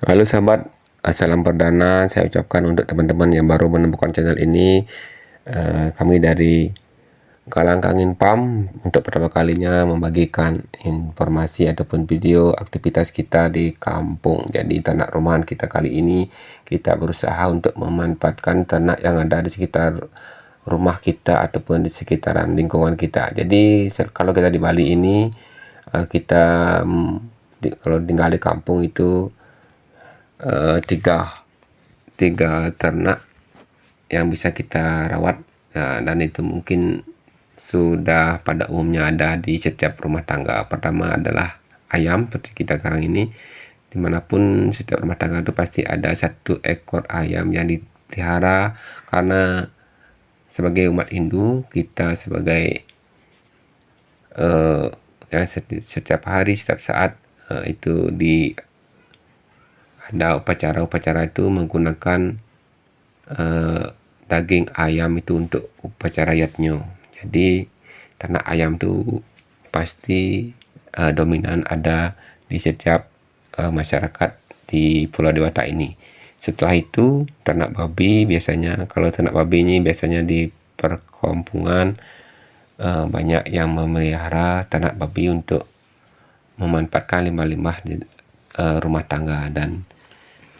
Halo sahabat, salam perdana saya ucapkan untuk teman-teman yang baru menemukan channel ini. Kami dari Galang Angin Pam untuk pertama kalinya membagikan informasi ataupun video aktivitas kita di kampung. Jadi ternak rumahan kita kali ini kita berusaha untuk memanfaatkan ternak yang ada di sekitar rumah kita ataupun di sekitaran lingkungan kita. Jadi kalau kita di Bali ini kita kalau tinggal di kampung itu tiga ternak yang bisa kita rawat, dan itu mungkin sudah pada umumnya ada di setiap rumah tangga. Pertama adalah ayam, seperti kita sekarang ini. Dimanapun setiap rumah tangga itu pasti ada satu ekor ayam yang dipelihara, karena sebagai umat Hindu kita sebagai ya setiap hari setiap saat itu ada upacara-upacara itu menggunakan daging ayam itu untuk upacara yatnyo. Jadi ternak ayam itu pasti dominan ada di setiap masyarakat di Pulau Dewata ini. Setelah itu ternak babi, biasanya kalau ternak babi ini biasanya di perkampungan banyak yang memelihara ternak babi untuk memanfaatkan limbah-limbah di rumah tangga. Dan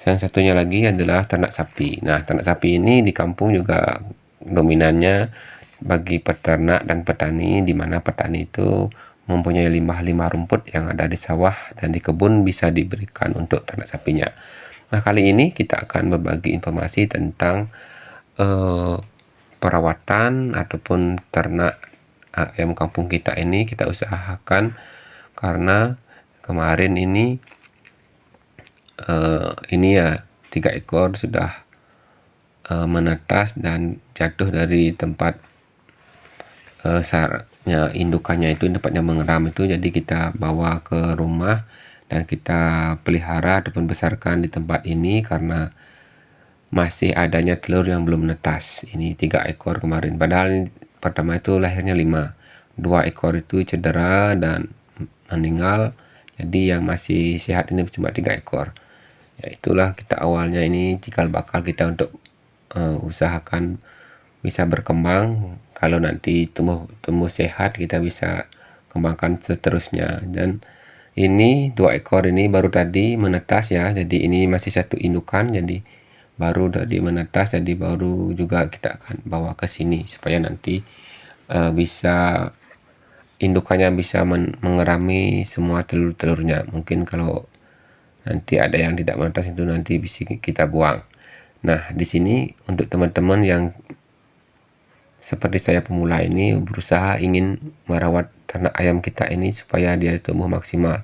yang satunya lagi adalah ternak sapi. Nah, ternak sapi ini di kampung juga dominannya bagi peternak dan petani, di mana petani itu mempunyai limbah-limbah rumput yang ada di sawah dan di kebun bisa diberikan untuk ternak sapinya. Nah, kali ini kita akan berbagi informasi tentang perawatan ataupun ternak ayam kampung kita ini kita usahakan, karena kemarin ini ya 3 ekor sudah menetas dan jatuh dari tempat sarangnya, indukannya itu tempatnya mengeram itu. Jadi kita bawa ke rumah dan kita pelihara ataupun besarkan di tempat ini karena masih adanya telur yang belum menetas. Ini 3 ekor kemarin, padahal pertama itu lahirnya 5. 2 ekor itu cedera dan meninggal, jadi yang masih sehat ini cuma 3 ekor. Ya, itulah kita awalnya ini cikal bakal kita untuk usahakan bisa berkembang. Kalau nanti tumbuh sehat kita bisa kembangkan seterusnya. Dan ini 2 ekor ini baru tadi menetas ya, jadi ini masih satu indukan, jadi baru tadi menetas, jadi baru juga kita akan bawa ke sini supaya nanti bisa indukannya bisa mengerami semua telur-telurnya. Mungkin kalau nanti ada yang tidak menetas itu nanti bisa kita buang. Nah, di sini untuk teman-teman yang seperti saya pemula ini berusaha ingin merawat ternak ayam kita ini supaya dia tumbuh maksimal,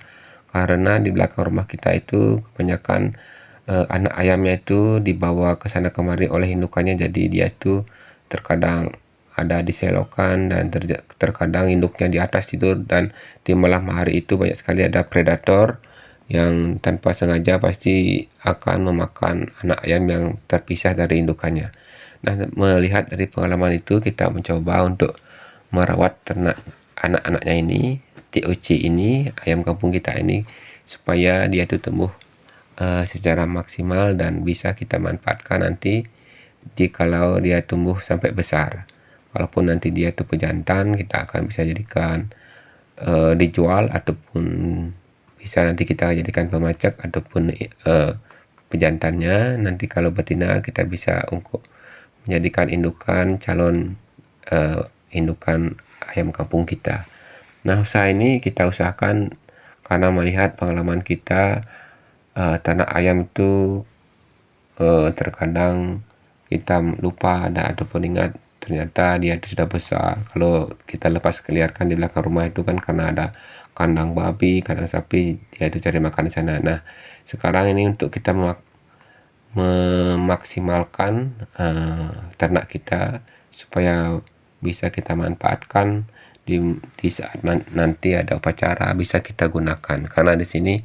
karena di belakang rumah kita itu kebanyakan anak ayamnya itu dibawa ke sana kemari oleh indukannya, jadi dia itu terkadang ada di selokan dan terkadang induknya di atas tidur, dan di malam hari itu banyak sekali ada predator yang tanpa sengaja pasti akan memakan anak ayam yang terpisah dari indukannya. Nah, melihat dari pengalaman itu kita mencoba untuk merawat ternak anak-anaknya ini, TOC ini, ayam kampung kita ini, supaya dia itu tumbuh secara maksimal dan bisa kita manfaatkan nanti jikalau dia tumbuh sampai besar. Walaupun nanti dia itu pejantan, kita akan bisa jadikan dijual ataupun bisa nanti kita jadikan pemacak ataupun pejantannya. Nanti kalau betina kita bisa untuk menjadikan indukan calon indukan ayam kampung kita. Nah, usaha ini kita usahakan karena melihat pengalaman kita ternak ayam itu terkadang kita lupa ada ataupun ingat ternyata dia itu sudah besar. Kalau kita lepas liarkan di belakang rumah itu kan karena ada kandang babi, kandang sapi, dia itu cari makan di sana. Nah, sekarang ini untuk kita memaksimalkan ternak kita supaya bisa kita manfaatkan di saat nanti ada upacara bisa kita gunakan, karena di sini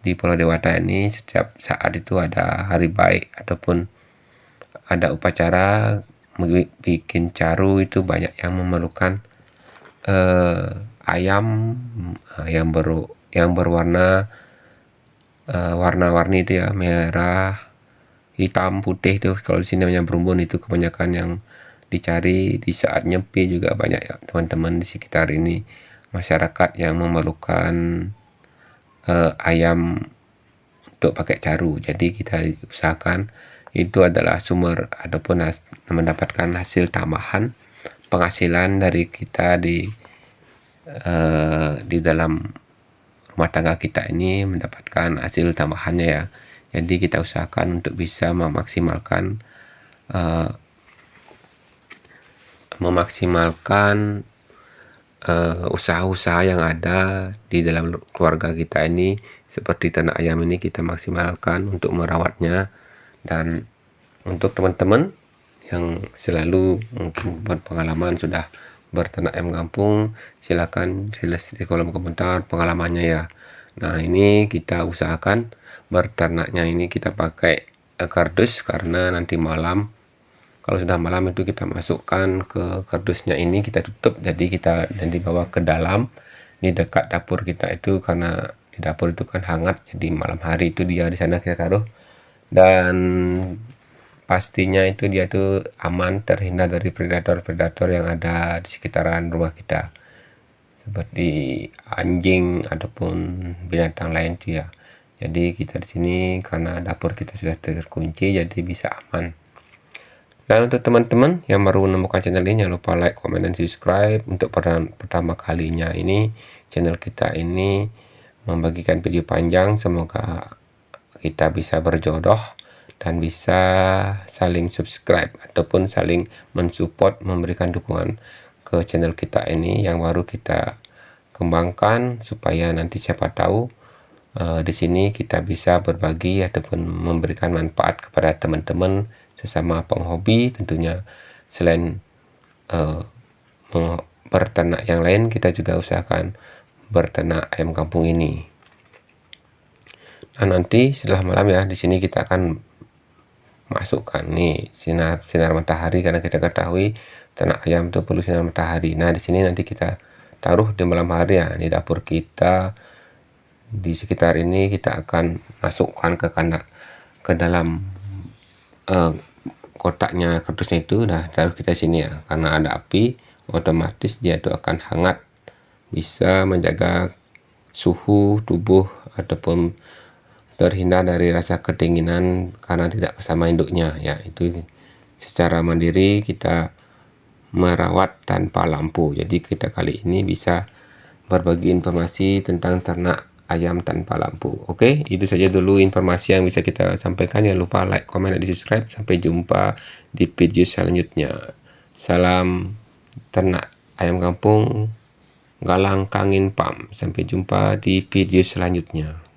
di Pulau Dewata ini setiap saat itu ada hari baik ataupun ada upacara bikin caru, itu banyak yang memerlukan ayam yang berwarna warna-warni itu ya, merah, hitam, putih itu. Kalau di sini namanya berumbun, itu kebanyakan yang dicari di saat nyepi. Juga banyak ya teman-teman di sekitar ini masyarakat yang memerlukan ayam untuk pakai caru. Jadi kita usahakan itu adalah sumber ataupun mendapatkan hasil tambahan penghasilan dari kita di dalam rumah tangga kita ini, mendapatkan hasil tambahannya ya. Jadi kita usahakan untuk bisa memaksimalkan usaha-usaha yang ada di dalam keluarga kita ini. Seperti ternak ayam ini kita maksimalkan untuk merawatnya. Dan untuk teman-teman yang selalu mungkin berpengalaman sudah berternak ayam kampung, silakan tulis di kolom komentar pengalamannya ya. Nah, ini kita usahakan bernaknya ini kita pakai kardus, karena nanti malam, kalau sudah malam itu kita masukkan ke kardusnya ini, kita tutup, jadi kita dan dibawa ke dalam di dekat dapur kita itu, karena di dapur itu kan hangat, jadi malam hari itu dia di sana kita taruh. Dan pastinya itu dia tuh aman, terhindar dari predator-predator yang ada di sekitaran rumah kita, seperti anjing ataupun binatang lain tuh ya. Jadi kita di sini karena dapur kita sudah terkunci, jadi bisa aman. Dan untuk teman-teman yang baru menemukan channel ini, jangan lupa like, comment, dan subscribe. Untuk pertama kalinya ini channel kita ini membagikan video panjang. Semoga kita bisa berjodoh dan bisa saling subscribe ataupun saling mensupport, memberikan dukungan ke channel kita ini yang baru kita kembangkan, supaya nanti siapa tahu di sini kita bisa berbagi ataupun memberikan manfaat kepada teman-teman sesama penghobi tentunya. Selain berternak yang lain, kita juga usahakan berternak ayam kampung ini. Nah, nanti setelah malam ya, di sini kita akan masukkan nih sinar matahari, karena kita ketahui ternak ayam itu perlu sinar matahari. Nah, di sini nanti kita taruh di malam hari ya, di dapur kita di sekitar ini. Kita akan masukkan ke dalam kotaknya, kardusnya itu. Nah, taruh kita sini ya, karena ada api otomatis dia itu akan hangat, bisa menjaga suhu tubuh ataupun terhindar dari rasa kedinginan karena tidak bersama induknya ya. Itu secara mandiri kita merawat tanpa lampu. Jadi kita kali ini bisa berbagi informasi tentang ternak ayam tanpa lampu. Oke, itu saja dulu informasi yang bisa kita sampaikan. Jangan lupa like, comment, dan subscribe. Sampai jumpa di video selanjutnya. Salam ternak ayam kampung, Galang Kangin Pam. Sampai jumpa di video selanjutnya.